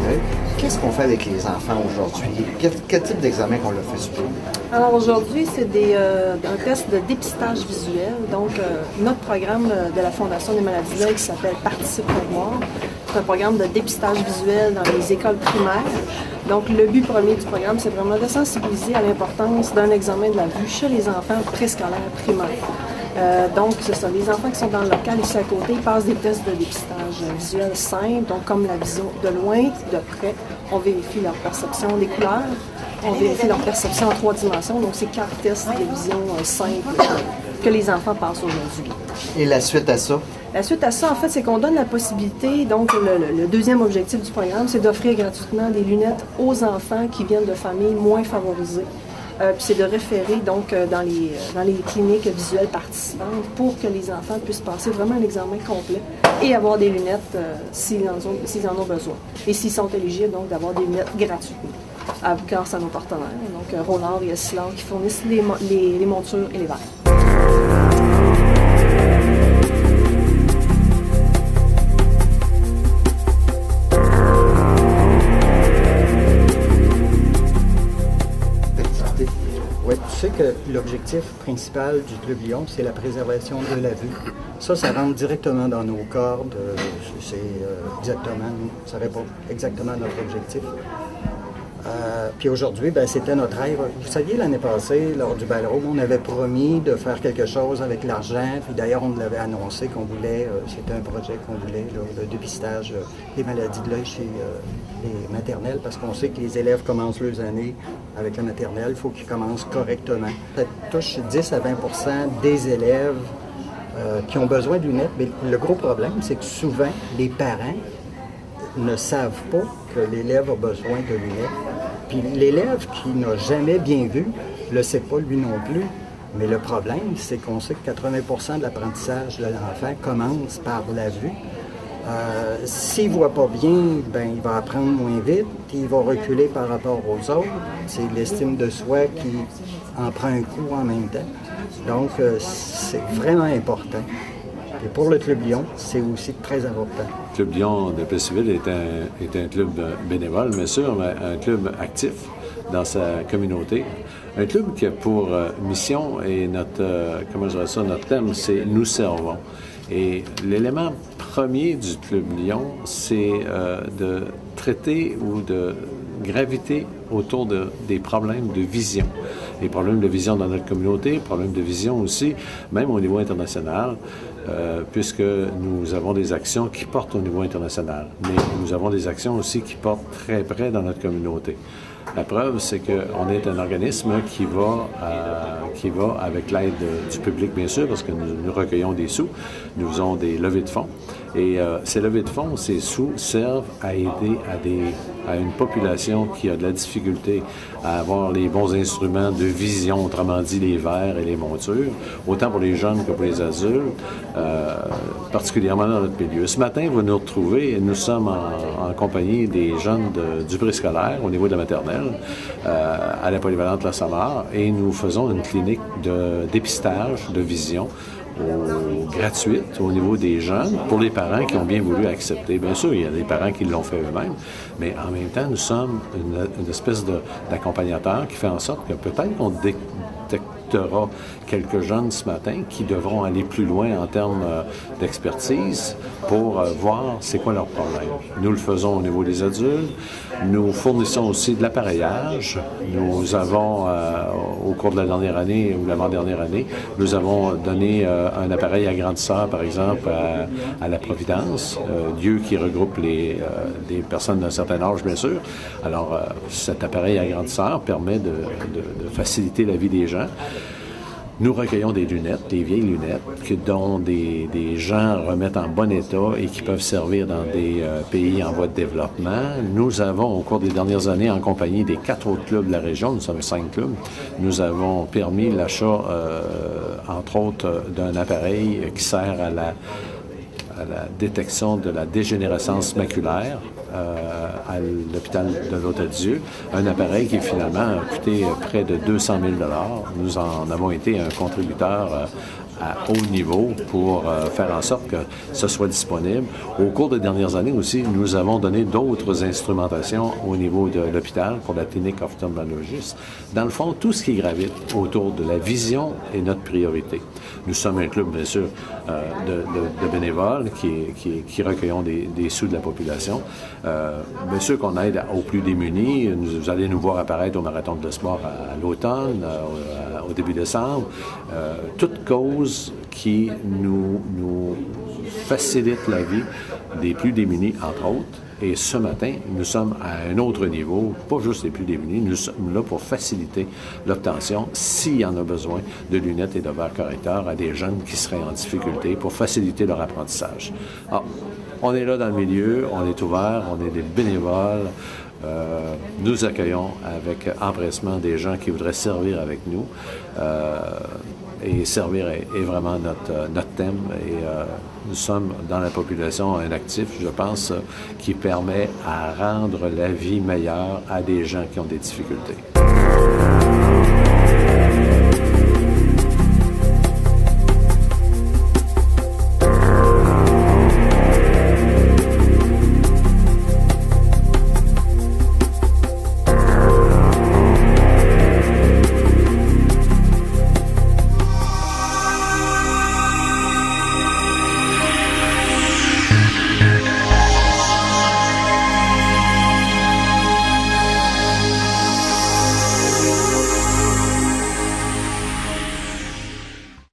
d'œil. Qu'est-ce qu'on fait avec les enfants aujourd'hui? Quel type d'examen qu'on leur fait subir? Alors aujourd'hui, c'est un test de dépistage visuel. Donc, notre programme de la Fondation des maladies de l'œil qui s'appelle Participe Mémoire, c'est un programme de dépistage visuel dans les écoles primaires. Donc, le but premier du programme, c'est vraiment de sensibiliser à l'importance d'un examen de la vue chez les enfants préscolaires primaires. Donc, c'est ça. Les enfants qui sont dans le local ici à côté, ils passent des tests de dépistage visuel simples, donc comme la vision de loin, de près. On vérifie leur perception des couleurs, on vérifie leur perception en 3 dimensions. Donc, c'est 4 tests de vision simples que les enfants passent aujourd'hui. Et la suite à ça? La suite à ça, en fait, c'est qu'on donne la possibilité, donc le deuxième objectif du programme, c'est d'offrir gratuitement des lunettes aux enfants qui viennent de familles moins favorisées. Puis c'est de référer donc dans les cliniques visuelles participantes pour que les enfants puissent passer vraiment un examen complet et avoir des lunettes s'ils en ont besoin. Et s'ils sont éligibles, donc d'avoir des lunettes gratuitement grâce à nos partenaires, donc Rollard et Essilor qui fournissent les montures et les verres. Oui, tu sais que l'objectif principal du Club Lyon, c'est la préservation de la vue. Ça rentre directement dans nos cordes. Ça répond exactement à notre objectif. Puis aujourd'hui, c'était notre rêve. Vous saviez, l'année passée, lors du bal-rôle, on avait promis de faire quelque chose avec l'argent. Puis d'ailleurs, on l'avait annoncé qu'on voulait, c'était un projet qu'on voulait, là, le dépistage des maladies de l'œil chez les maternelles, parce qu'on sait que les élèves commencent leurs années avec la maternelle, il faut qu'ils commencent correctement. Ça touche 10 à 20 % des élèves qui ont besoin de lunettes. Mais le gros problème, c'est que souvent, les parents ne savent pas que l'élève a besoin de lunettes. Puis l'élève qui n'a jamais bien vu ne le sait pas lui non plus. Mais le problème, c'est qu'on sait que 80 % de l'apprentissage de l'enfant commence par la vue. S'il ne voit pas bien, il va apprendre moins vite, il va reculer par rapport aux autres. C'est l'estime de soi qui en prend un coup en même temps. Donc, c'est vraiment important. Et pour le Club Lyon, c'est aussi très important. Le Club Lyon de Plessisville est un club bénévole, bien sûr, mais un club actif dans sa communauté. Un club qui a pour mission et notre thème, c'est « Nous servons ». Et l'élément premier du Club Lyon, c'est de traiter ou de graviter autour des problèmes de vision. Les problèmes de vision dans notre communauté, problèmes de vision aussi, même au niveau international, puisque nous avons des actions qui portent au niveau international. Mais nous avons des actions aussi qui portent très près dans notre communauté. La preuve, c'est qu'on est un organisme qui va avec l'aide du public, bien sûr, parce que nous recueillons des sous, nous faisons des levées de fonds. Et ces levées de fonds, ces sous servent à aider à une population qui a de la difficulté à avoir les bons instruments de vision, autrement dit les verres et les montures, autant pour les jeunes que pour les adultes, particulièrement dans notre milieu. Ce matin, vous nous retrouvez, nous sommes en compagnie des jeunes du préscolaire au niveau de la maternelle, à la polyvalente La Samar, et nous faisons une clinique de dépistage de vision gratuite au niveau des jeunes pour les parents qui ont bien voulu accepter. Bien sûr, il y a des parents qui l'ont fait eux-mêmes, mais en même temps, nous sommes une espèce d'accompagnateur qui fait en sorte que peut-être qu'on détectera quelques jeunes ce matin qui devront aller plus loin en termes d'expertise pour voir c'est quoi leur problème. Nous le faisons au niveau des adultes. Nous fournissons aussi de l'appareillage. Nous avons, au cours de la dernière année ou l'avant-dernière année, nous avons donné un appareil agrandisseur, par exemple, à la Providence, lieu qui regroupe des personnes d'un certain âge, bien sûr. Alors, cet appareil agrandisseur permet de faciliter la vie des gens. Nous recueillons des lunettes, des vieilles lunettes, dont des gens remettent en bon état et qui peuvent servir dans des pays en voie de développement. Nous avons, au cours des dernières années, en compagnie des 4 autres clubs de la région, nous sommes 5 clubs, nous avons permis l'achat, entre autres, d'un appareil qui sert à la détection de la dégénérescence maculaire à l'hôpital de l'Hôtel-Dieu, un appareil qui finalement a coûté près de 200 000 $. Nous en avons été un contributeur à haut niveau pour faire en sorte que ce soit disponible. Au cours des dernières années aussi, nous avons donné d'autres instrumentations au niveau de l'hôpital pour la clinique ophtalmologiste. Dans le fond, tout ce qui gravite autour de la vision est notre priorité. Nous sommes un club, bien sûr, de bénévoles qui recueillons des sous de la population. Bien sûr qu'on aide aux plus démunis. Vous allez nous voir apparaître au Marathon de l'espoir à l'automne, au début décembre. Toute cause qui nous facilite la vie des plus démunis, entre autres. Et ce matin, nous sommes à un autre niveau, pas juste les plus démunis, nous sommes là pour faciliter l'obtention, s'il y en a besoin, de lunettes et de verres correcteurs à des jeunes qui seraient en difficulté pour faciliter leur apprentissage. Alors, on est là dans le milieu, on est ouvert, on est des bénévoles. Nous accueillons avec empressement des gens qui voudraient servir avec nous. Et servir est vraiment notre thème. Et nous sommes dans la population un actif, je pense, qui permet à rendre la vie meilleure à des gens qui ont des difficultés.